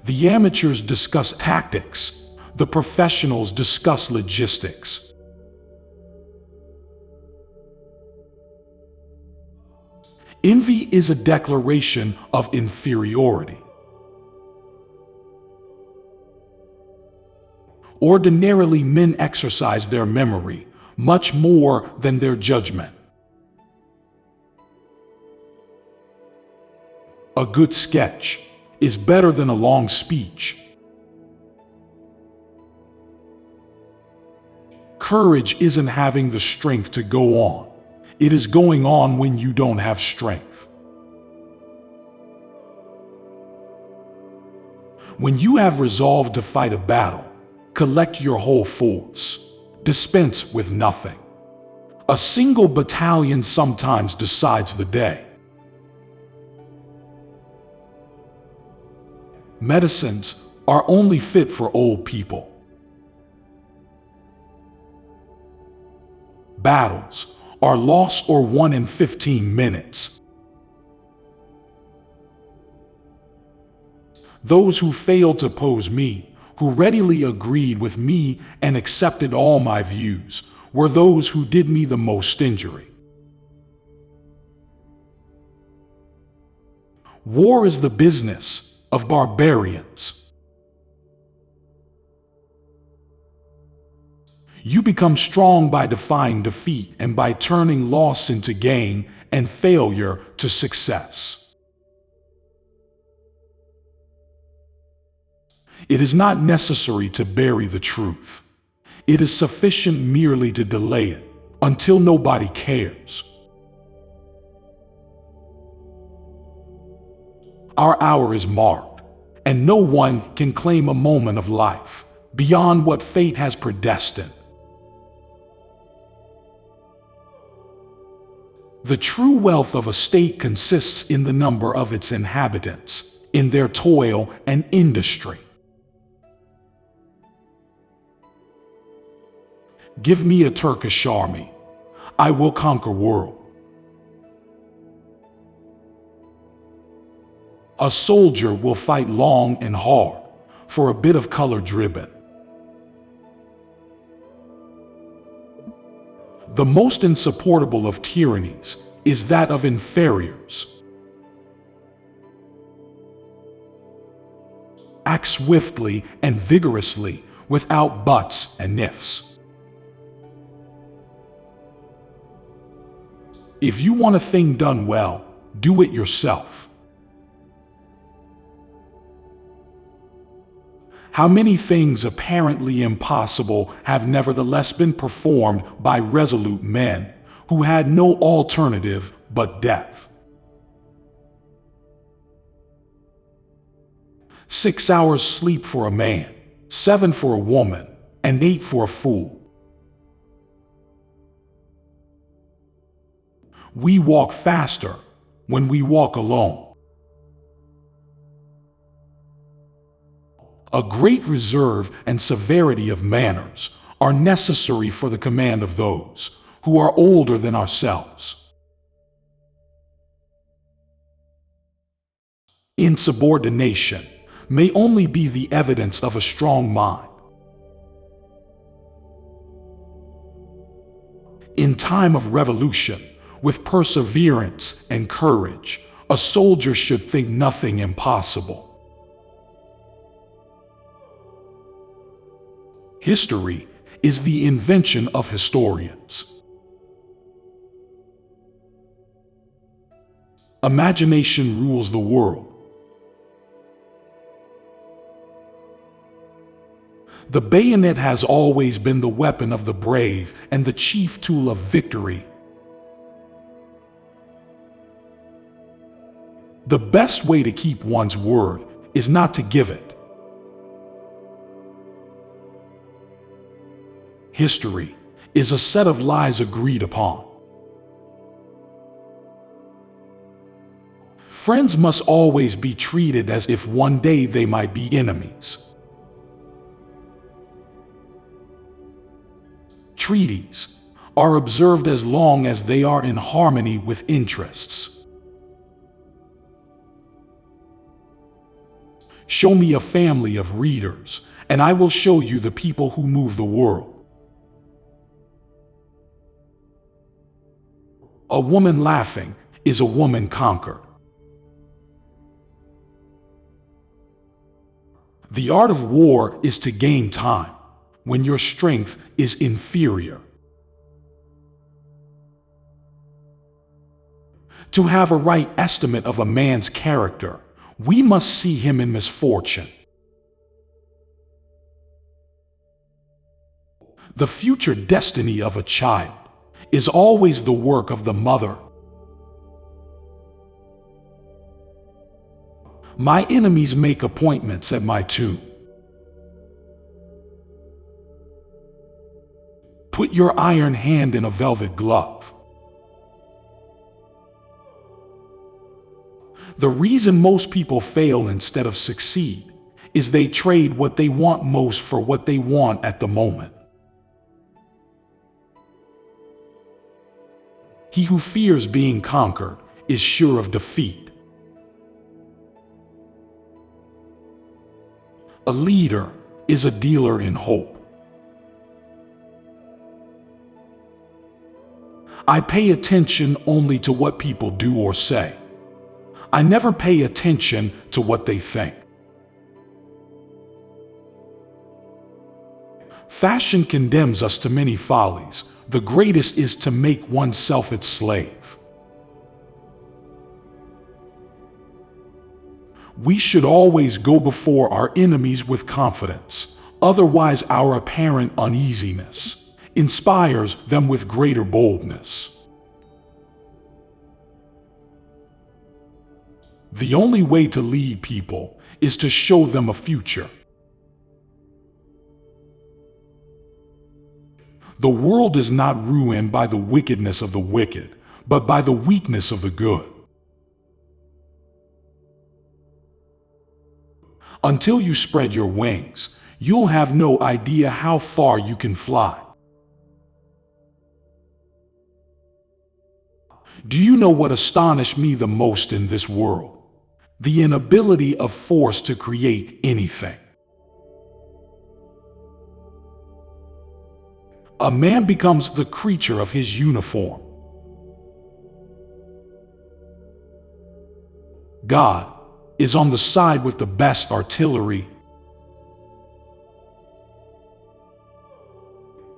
The amateurs discuss tactics. The professionals discuss logistics. Envy is a declaration of inferiority. Ordinarily, men exercise their memory much more than their judgment. A good sketch is better than a long speech. Courage isn't having the strength to go on. It is going on when you don't have strength. When you have resolved to fight a battle, collect your whole force. Dispense with nothing. A single battalion sometimes decides the day. Medicines are only fit for old people. Battles are lost or won in 15 minutes. Those who failed to oppose me, who readily agreed with me and accepted all my views, were those who did me the most injury. War is the business of barbarians. You become strong by defying defeat and by turning loss into gain and failure to success. It is not necessary to bury the truth. It is sufficient merely to delay it until nobody cares. Our hour is marked, and no one can claim a moment of life beyond what fate has predestined. The true wealth of a state consists in the number of its inhabitants, in their toil and industry. Give me a Turkish army. I will conquer world. A soldier will fight long and hard for a bit of colored ribbon. The most insupportable of tyrannies is that of inferiors. Act swiftly and vigorously without buts and ifs. If you want a thing done well, do it yourself. How many things apparently impossible have nevertheless been performed by resolute men who had no alternative but death? 6 hours sleep for a man, 7 for a woman, and 8 for a fool. We walk faster when we walk alone. A great reserve and severity of manners are necessary for the command of those who are older than ourselves. Insubordination may only be the evidence of a strong mind. In time of revolution, with perseverance and courage, a soldier should think nothing impossible. History is the invention of historians. Imagination rules the world. The bayonet has always been the weapon of the brave and the chief tool of victory. The best way to keep one's word is not to give it. History is a set of lies agreed upon. Friends must always be treated as if one day they might be enemies. Treaties are observed as long as they are in harmony with interests. Show me a family of readers, and I will show you the people who move the world. A woman laughing is a woman conquered. The art of war is to gain time when your strength is inferior. To have a right estimate of a man's character, we must see him in misfortune. The future destiny of a child is always the work of the mother. My enemies make appointments at my tomb. Put your iron hand in a velvet glove. The reason most people fail instead of succeed is they trade what they want most for what they want at the moment. He who fears being conquered is sure of defeat. A leader is a dealer in hope. I pay attention only to what people do or say. I never pay attention to what they think. Fashion condemns us to many follies. The greatest is to make oneself its slave. We should always go before our enemies with confidence. Otherwise, our apparent uneasiness inspires them with greater boldness. The only way to lead people is to show them a future. The world is not ruined by the wickedness of the wicked, but by the weakness of the good. Until you spread your wings, you'll have no idea how far you can fly. Do you know what astonished me the most in this world? The inability of force to create anything. A man becomes the creature of his uniform. God is on the side with the best artillery.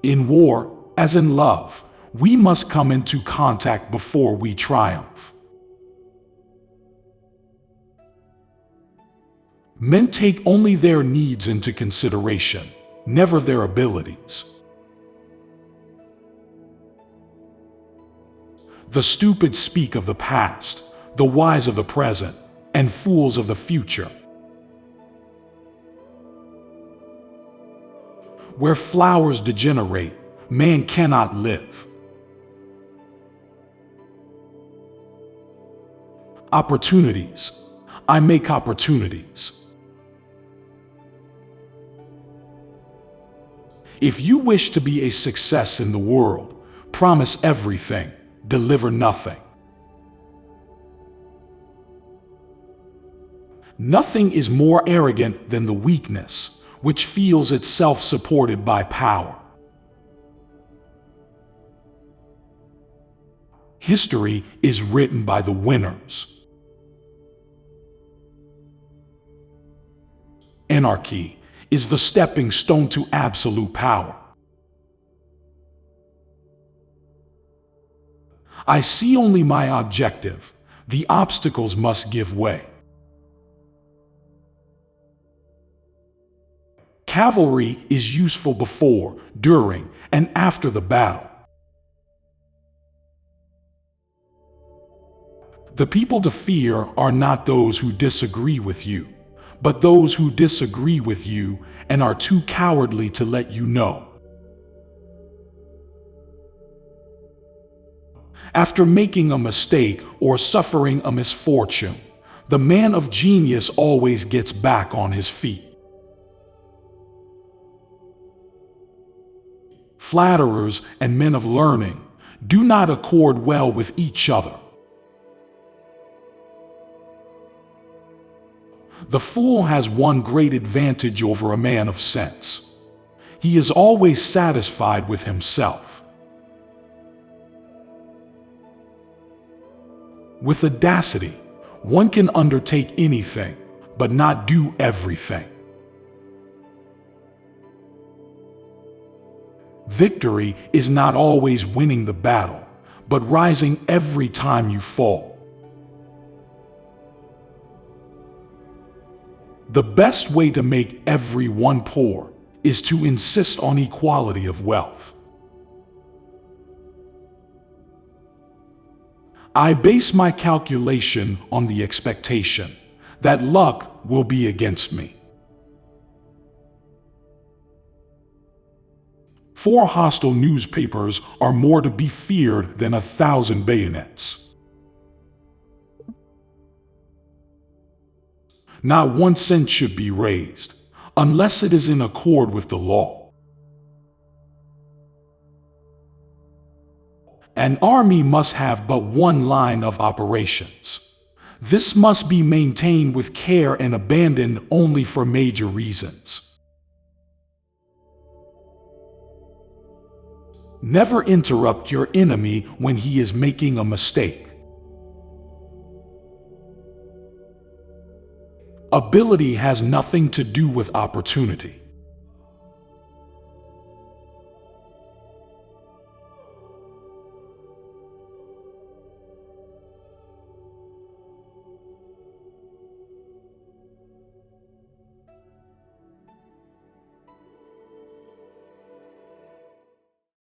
In war, as in love, we must come into contact before we triumph. Men take only their needs into consideration, never their abilities. The stupid speak of the past, the wise of the present, and fools of the future. Where flowers degenerate, man cannot live. Opportunities. I make opportunities. If you wish to be a success in the world, promise everything, deliver nothing. Nothing is more arrogant than the weakness, which feels itself supported by power. History is written by the winners. Anarchy is the stepping stone to absolute power. I see only my objective. The obstacles must give way. Cavalry is useful before, during, and after the battle. The people to fear are not those who disagree with you, but those who disagree with you and are too cowardly to let you know. After making a mistake or suffering a misfortune, the man of genius always gets back on his feet. Flatterers and men of learning do not accord well with each other. The fool has one great advantage over a man of sense. He is always satisfied with himself. With audacity, one can undertake anything, but not do everything. Victory is not always winning the battle, but rising every time you fall. The best way to make everyone poor is to insist on equality of wealth. I base my calculation on the expectation that luck will be against me. 4 hostile newspapers are more to be feared than 1,000 bayonets. Not 1 cent should be raised, unless it is in accord with the law. An army must have but 1 line of operations. This must be maintained with care and abandoned only for major reasons. Never interrupt your enemy when he is making a mistake. Ability has nothing to do with opportunity.